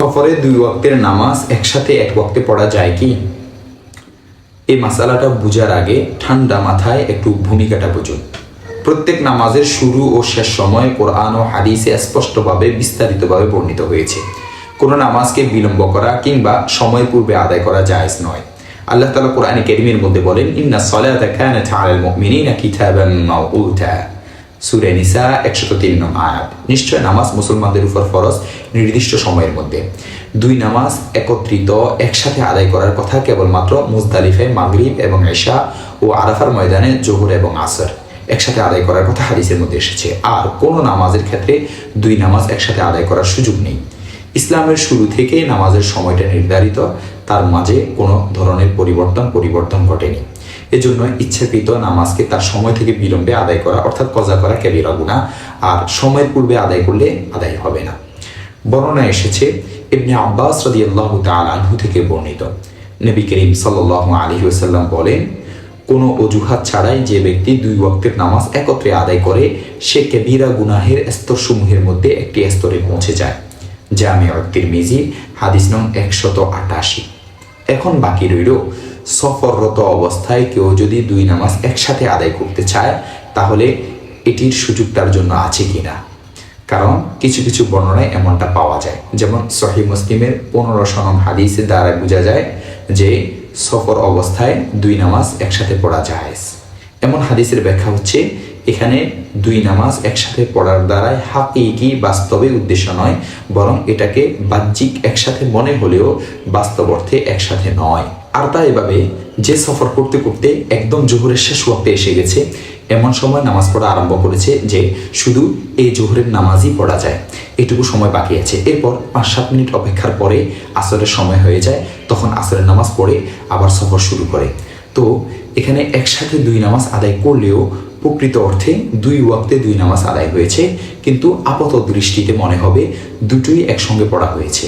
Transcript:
সফরে 2 ওয়াক্তের নামাজ একসাথে 1 ওয়াক্তে পড়া যায় কি? এই মাসালাটা বুঝার আগে ঠান্ডা মাথায় একটু ভূমিকাটা বুঝুন। প্রত্যেক নামাজের শুরু ও শেষ সময় কোরআন ও হাদিসে স্পষ্টভাবে বিস্তারিতভাবে বর্ণিত হয়েছে। কোনো নামাজকে বিলম্ব করা কিংবা সময়ের পূর্বে আদায় করা জায়েজ নয়। আল্লাহ তাআলা কোরআনে কারীমের মধ্যে বলেন, ইন্নাস সালাতা কানাত আলাল মুমিনিনা কিতাবান মাওকুতা। সূরা নিসা 103 নং আয়াত। নিশ্চয় নামাজ মুসলমানদের উপর ফরজ নির্দিষ্ট সময়ের মধ্যে। 2 নামাজ একত্রিত একসাথে আদায় করার কথা কেবলমাত্র মুজদালিফায় মাগরিব এবং ইশা ও আরাফার ময়দানে জোহর এবং আসর একসাথে আদায় করার কথা হাদিসের মধ্যে এসেছে। আর কোনো নামাজের ক্ষেত্রে 2 নামাজ একসাথে আদায় করার সুযোগ নেই। ইসলামের শুরু থেকে নামাজের সময়টা নির্ধারিত, তার মাঝে কোনো ধরনের পরিবর্তন ঘটেনি। এজন্য ইচ্ছাকৃত নামাজকে তার সময় থেকে বিলম্বে আদায় করা অর্থাৎ কজা করা কাবীরা গুনাহ, আর সময়ের পূর্বে আদায় করলে আদায় হবে না। বর্ণনা এসেছে ইবনে আব্বাস রাদিয়াল্লাহু তাআলা আনহু থেকে বর্ণিত, নবী করিম সাল্লাল্লাহু আলাইহি ওয়াসাল্লাম বলেন, কোনো অজুহাত ছাড়াই যে ব্যক্তি 2 ওয়াক্তের নামাজ একত্রে আদায় করে সে কাবীরা গুনাহের স্তরসমূহের মধ্যে একটি স্তরে পৌঁছে যায়। জামিউত তিরমিজি হাদিস নং 188। এখন বাকি রইল সফররত অবস্থায় কেউ যদি 2 নামাজ একসাথে আদায় করতে চায় তাহলে এটির সুযোগ তার জন্য আছে কিনা। কারণ কিছু কিছু বর্ণনায় এমনটা পাওয়া যায়, যেমন সহিহ মুসলিমের 1500 নং হাদিসের দ্বারা বোঝা যায় যে সফর অবস্থায় 2 নামাজ একসাথে পড়া জায়েজ। এমন হাদিসের ব্যাখ্যা হচ্ছে, এখানে 2 নামাজ একসাথে পড়ার দ্বারাই হাকিকি বাস্তবে উদ্দেশ্য নয়, বরং এটাকে বাহ্যিক একসাথে মনে হলেও বাস্তব অর্থে একসাথে নয়। আর তা এভাবে যে সফর করতে করতে একদম জোহরের শেষ ওয়াক্তে এসে গেছে, এমন সময় নামাজ পড়া আরম্ভ করেছে যে শুধু এই জোহরের নামাজই পড়া যায়, এটুকু সময় বাকি আছে। এরপর 5-7 মিনিট অপেক্ষার পরে আসরের সময় হয়ে যায়, তখন আসরের নামাজ পড়ে আবার সফর শুরু করে। তো এখানে একসাথে 2 নামাজ আদায় করলেও প্রকৃত অর্থে 2 ওয়াক্তে 2 নামাজ আদায় হয়েছে, কিন্তু আপাত দৃষ্টিতে মনে হবে দুটোই একসঙ্গে পড়া হয়েছে।